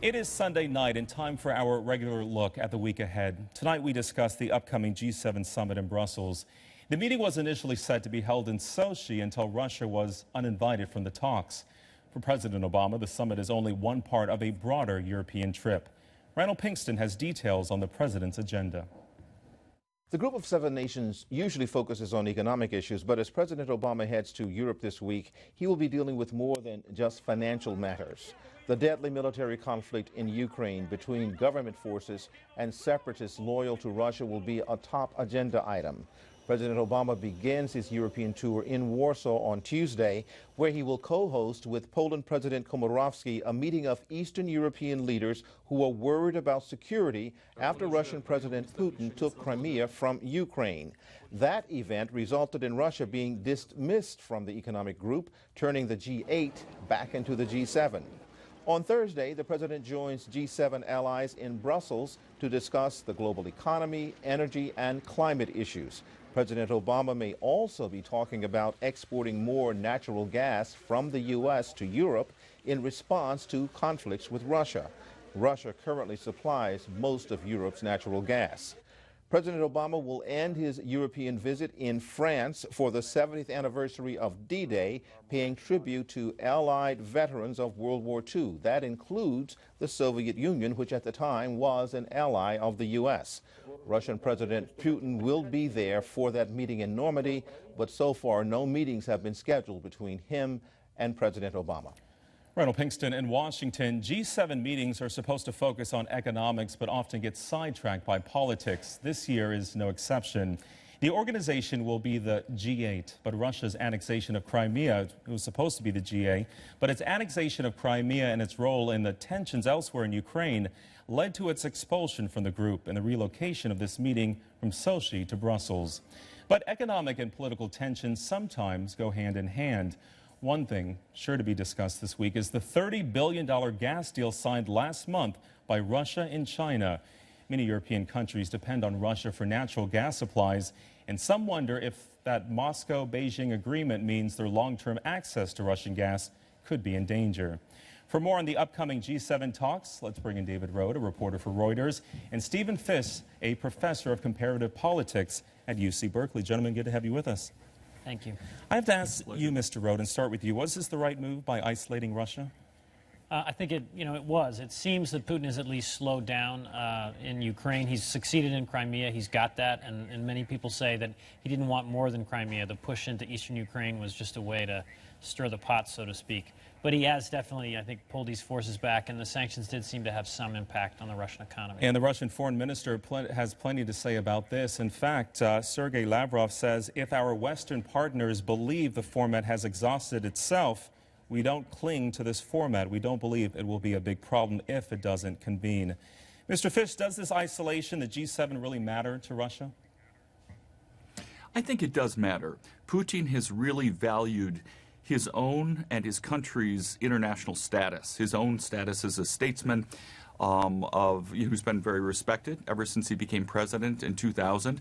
It is Sunday night and time for our regular look at the week ahead. Tonight we discuss the upcoming G7 summit in Brussels. The meeting was initially set to be held in Sochi until Russia was uninvited from the talks. For President Obama, the summit is only one part of a broader European trip. Randall Pinkston has details on the president's agenda. The group of 7 nations usually focuses on economic issues, but as President Obama heads to Europe this week, he will be dealing with more than just financial matters. The deadly military conflict in Ukraine between government forces and separatists loyal to Russia will be a top agenda item. President Obama begins his European tour in Warsaw on Tuesday, where he will co-host with Poland President Komorowski a meeting of Eastern European leaders who are worried about security after Russian President Putin took Crimea from Ukraine. That event resulted in Russia being dismissed from the economic group, turning the G8 back into the G7. On Thursday, the president joins G7 allies in Brussels to discuss the global economy, energy, and climate issues. President Obama may also be talking about exporting more natural gas from the U.S. to Europe in response to conflicts with Russia. Russia currently supplies most of Europe's natural gas. President Obama will end his European visit in France for the 70th anniversary of D-Day, paying tribute to Allied veterans of World War II. That includes the Soviet Union, which at the time was an ally of the U.S. Russian President Putin will be there for that meeting in Normandy, but so far no meetings have been scheduled between him and President Obama. Randall Pinkston in Washington. G7 meetings are supposed to focus on economics, but often get sidetracked by politics. This year is no exception. The organization will be the G8, but Russia's annexation of Crimea, it was supposed to be the G8, but its annexation of Crimea and its role in the tensions elsewhere in Ukraine led to its expulsion from the group and the relocation of this meeting from Sochi to Brussels. But economic and political tensions sometimes go hand in hand. One thing sure to be discussed this week is the $30 billion gas deal signed last month by Russia and China. Many European countries depend on Russia for natural gas supplies, and some wonder if that Moscow-Beijing agreement means their long-term access to Russian gas could be in danger. For more on the upcoming G7 talks, let's bring in David Rohde, a reporter for Reuters, and Stephen Fish, a professor of comparative politics at UC Berkeley. Gentlemen, good to have you with us. Thank you. I have to ask you, Mr. Rohde, and start with you. Was this the right move by isolating Russia? I think it was. It seems that Putin has at least slowed down in Ukraine. He's succeeded in Crimea. He's got that. And many people say that he didn't want more than Crimea. The push into eastern Ukraine was just a way to stir the pot, so to speak. But he has definitely, I think, pulled these forces back, and the sanctions did seem to have some impact on the Russian economy. And the Russian foreign minister has plenty to say about this. In fact, Sergei Lavrov says if our Western partners believe the format has exhausted itself, we don't cling to this format. We don't believe it will be a big problem if it doesn't convene. Mr. Fish, does this isolation, the G7, really matter to Russia? I think it does matter. Putin has really valued his own and his country's international status, his own status as a statesman who's been very respected ever since he became president in 2000.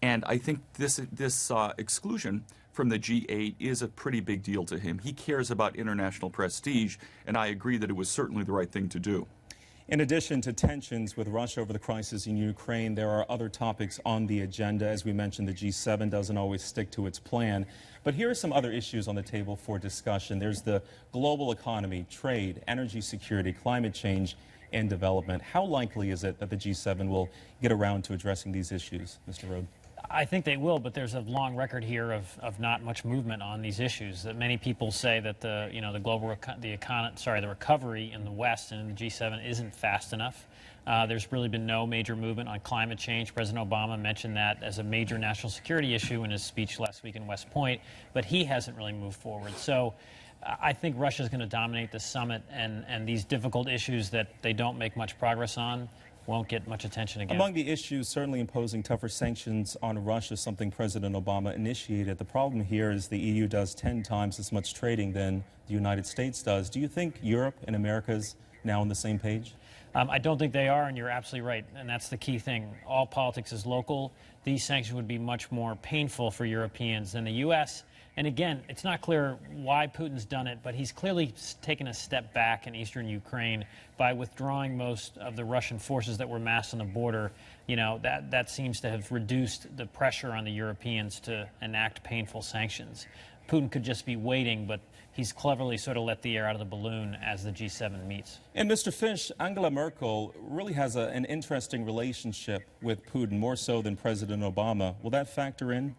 And I think this exclusion from the G8 is a pretty big deal to him. He cares about international prestige, and I agree that it was certainly the right thing to do. In addition to tensions with Russia over the crisis in Ukraine, there are other topics on the agenda. As we mentioned, the G7 doesn't always stick to its plan. But here are some other issues on the table for discussion. There's the global economy, trade, energy security, climate change, and development. How likely is it that the G7 will get around to addressing these issues, Mr. Rohde? I think they will, but there's a long record here of not much movement on these issues. That many people say that the recovery in the West and in the G7 isn't fast enough. There's really been no major movement on climate change. President Obama mentioned that as a major national security issue in his speech last week in West Point, but he hasn't really moved forward. So I think Russia is going to dominate the summit, and these difficult issues that they don't make much progress on won't get much attention again. Among the issues, certainly imposing tougher sanctions on Russia, something President Obama initiated. The problem here is the EU does 10 times as much trading than the United States does. Do you think Europe and America is now on the same page? I don't think they are, and you're absolutely right, and that's the key thing. All politics is local. These sanctions would be much more painful for Europeans than the U.S., And again, it's not clear why Putin's done it, but he's clearly taken a step back in eastern Ukraine by withdrawing most of the Russian forces that were massed on the border. You know, that seems to have reduced the pressure on the Europeans to enact painful sanctions. Putin could just be waiting, but he's cleverly sort of let the air out of the balloon as the G7 meets. And Mr. Fish, Angela Merkel really has an interesting relationship with Putin, more so than President Obama. Will that factor in?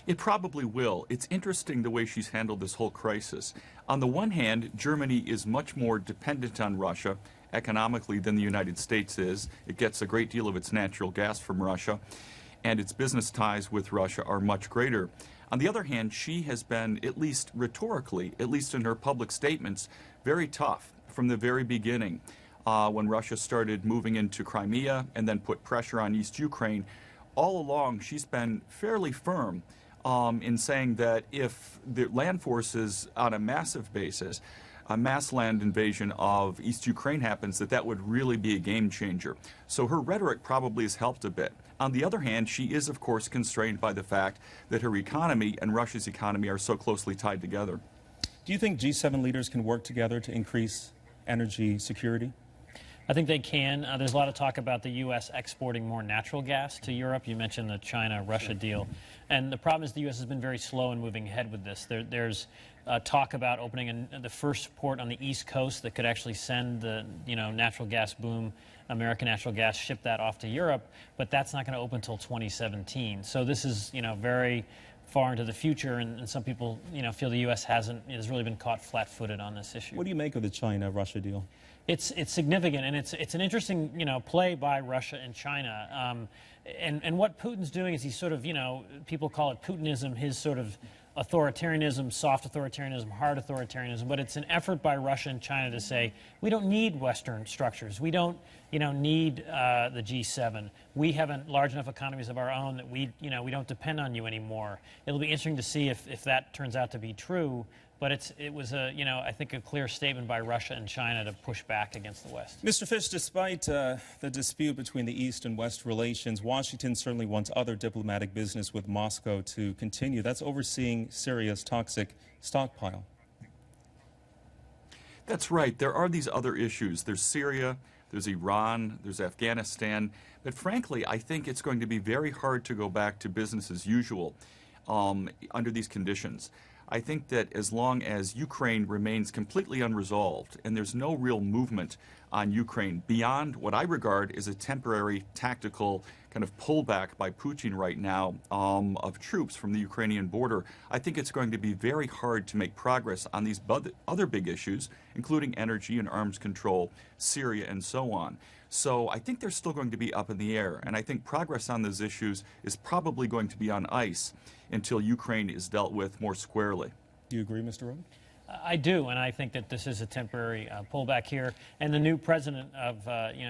It probably will. It's interesting the way she's handled this whole crisis. On the one hand, Germany is much more dependent on Russia economically than the United States is. It gets a great deal of its natural gas from Russia, and its business ties with Russia are much greater. On the other hand, she has been, at least rhetorically, at least in her public statements, very tough from the very beginning. When Russia started moving into Crimea and then put pressure on East Ukraine, all along she's been fairly firm in saying that if the land forces on a massive basis, a mass land invasion of East Ukraine happens, that would really be a game changer. So her rhetoric probably has helped a bit. On the other hand, she is, of course, constrained by the fact that her economy and Russia's economy are so closely tied together. Do you think G7 leaders can work together to increase energy security? I think they can. There's a lot of talk about the U.S. exporting more natural gas to Europe. You mentioned the China-Russia deal. And the problem is the U.S. has been very slow in moving ahead with this. There's talk about opening the first port on the East Coast that could actually send the natural gas boom, American natural gas, ship that off to Europe. But that's not going to open until 2017. So this is very far into the future, and some people feel the U.S. has really been caught flat-footed on this issue. What do you make of the China-Russia deal? It's significant, and it's an interesting play by Russia and China. And what Putin's doing is he's sort of people call it Putinism, his sort of authoritarianism, soft authoritarianism, hard authoritarianism. But it's an effort by Russia and China to say we don't need Western structures. We don't need the G7. We have large enough economies of our own that we don't depend on you anymore. It'll be interesting to see if that turns out to be true. But it was I think a clear statement by Russia and China to push back against the West. Mr. Fish, despite the dispute between the East and West relations, Washington certainly wants other diplomatic business with Moscow to continue. That's overseeing Syria's toxic stockpile. That's right. There are these other issues. There's Syria, there's Iran, there's Afghanistan. But frankly, I think it's going to be very hard to go back to business as usual under these conditions. I think that as long as Ukraine remains completely unresolved and there's no real movement on Ukraine beyond what I regard as a temporary tactical kind of pullback by Putin right now of troops from the Ukrainian border, I think it's going to be very hard to make progress on these other big issues, including energy and arms control, Syria, and so on. So I think they're still going to be up in the air, and I think progress on those issues is probably going to be on ice until Ukraine is dealt with more squarely. Do you agree, Mr. Rohde? I do, and I think that this is a temporary pullback here. And the new president of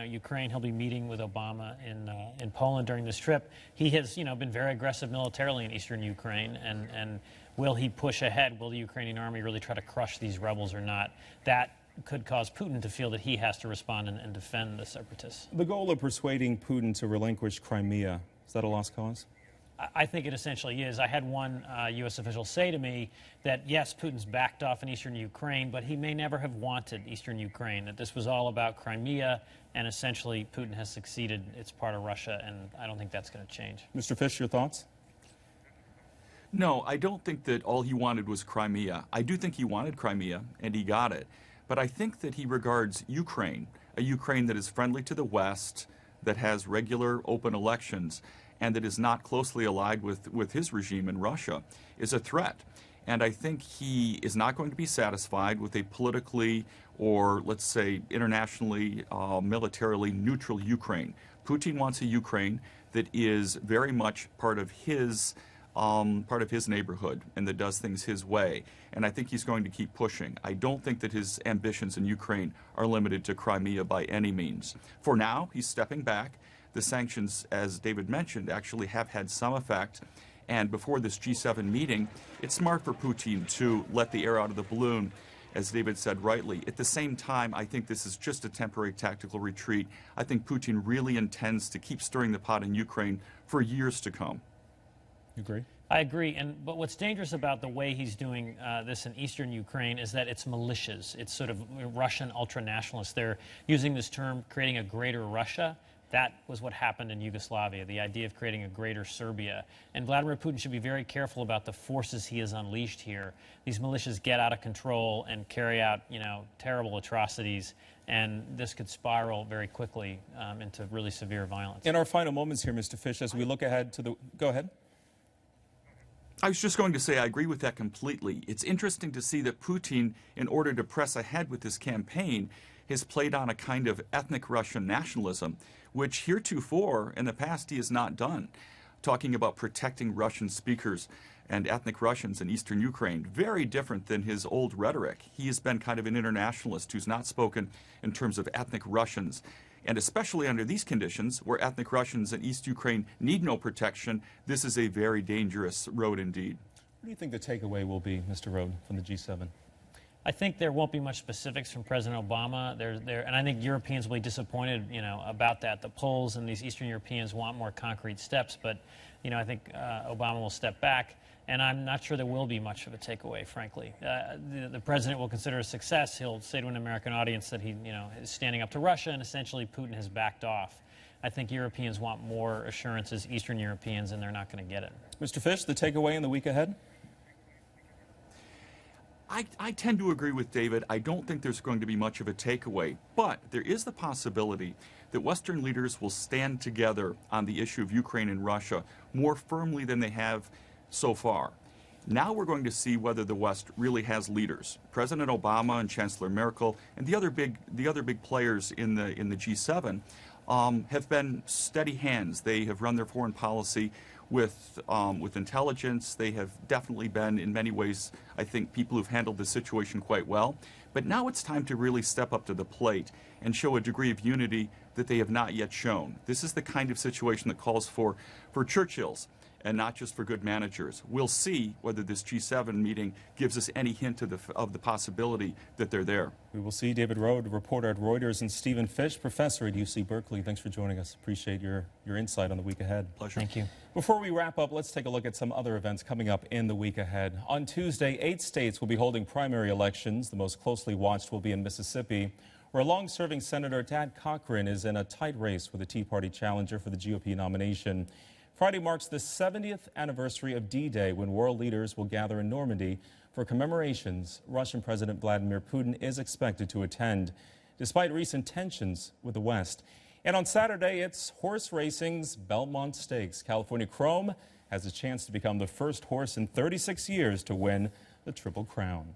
Ukraine, he'll be meeting with Obama in Poland during this trip. He has been very aggressive militarily in eastern Ukraine, and will he push ahead? Will the Ukrainian army really try to crush these rebels or not? That could cause Putin to feel that he has to respond and defend the separatists. The goal of persuading Putin to relinquish Crimea, is that a lost cause? I think it essentially is. I had one U.S. official say to me that, yes, Putin's backed off in eastern Ukraine, but he may never have wanted eastern Ukraine, that this was all about Crimea, and essentially Putin has succeeded. It's part of Russia, and I don't think that's going to change. Mr. Fish, your thoughts? No, I don't think that all he wanted was Crimea. I do think he wanted Crimea, and he got it. But I think that he regards Ukraine, a Ukraine that is friendly to the West, that has regular open elections, and that is not closely allied with his regime in Russia, is a threat. And I think he is not going to be satisfied with a politically or, let's say, internationally, militarily neutral Ukraine. Putin wants a Ukraine that is very much part of his neighborhood and that does things his way. And I think he's going to keep pushing. I don't think that his ambitions in Ukraine are limited to Crimea by any means. For now, he's stepping back. The sanctions, as David mentioned, actually have had some effect. And before this G7 meeting, it's smart for Putin to let the air out of the balloon, as David said rightly. At the same time, I think this is just a temporary tactical retreat. I think Putin really intends to keep stirring the pot in Ukraine for years to come. You agree? I agree, but what's dangerous about the way he's doing this in eastern Ukraine is that it's militias. It's sort of Russian ultranationalists. They're using this term, creating a greater Russia. That was what happened in Yugoslavia, the idea of creating a greater Serbia. And Vladimir Putin should be very careful about the forces he has unleashed here. These militias get out of control and carry out, terrible atrocities, and this could spiral very quickly into really severe violence. In our final moments here, Mr. Fish, as we look ahead to the... Go ahead. I was just going to say I agree with that completely. It's interesting to see that Putin, in order to press ahead with this campaign, has played on a kind of ethnic Russian nationalism, which heretofore in the past he has not done. Talking about protecting Russian speakers and ethnic Russians in eastern Ukraine, very different than his old rhetoric. He has been kind of an internationalist who's not spoken in terms of ethnic Russians. And especially under these conditions, where ethnic Russians in East Ukraine need no protection, this is a very dangerous road indeed. What do you think the takeaway will be, Mr. Rohde, from the G7? I think there won't be much specifics from President Obama. And I think Europeans will be disappointed, about that. The Poles and these Eastern Europeans want more concrete steps, but, I think Obama will step back. And I'm not sure there will be much of a takeaway, frankly. The president will consider a success. He'll say to an American audience that he, is standing up to Russia, and essentially Putin has backed off. I think Europeans want more assurances, Eastern Europeans, and they're not going to get it. Mr. Fish, the takeaway in the week ahead? I tend to agree with David. I don't think there's going to be much of a takeaway, but there is the possibility that Western leaders will stand together on the issue of Ukraine and Russia more firmly than they have so far. Now we're going to see whether the West really has leaders. President Obama and Chancellor Merkel and the other big players in the G7 have been steady hands. They have run their foreign policy with intelligence. They have definitely been, in many ways, I think, people who've handled the situation quite well. But now it's time to really step up to the plate and show a degree of unity that they have not yet shown. This is the kind of situation that calls for Churchills and not just for good managers. We'll see whether this G7 meeting gives us any hint of the possibility that they're there. We will see. David Rohde, reporter at Reuters, and Stephen Fish, professor at UC Berkeley. Thanks for joining us. Appreciate your insight on the week ahead. Pleasure. Thank you. Before we wrap up, let's take a look at some other events coming up in the week ahead. On Tuesday, 8 states will be holding primary elections. The most closely watched will be in Mississippi, where long-serving Senator Tad Cochran is in a tight race with a Tea Party challenger for the GOP nomination. Friday marks the 70th anniversary of D-Day, when world leaders will gather in Normandy for commemorations. Russian President Vladimir Putin is expected to attend, despite recent tensions with the West. And on Saturday, it's horse racing's Belmont Stakes. California Chrome has a chance to become the first horse in 36 years to win the Triple Crown.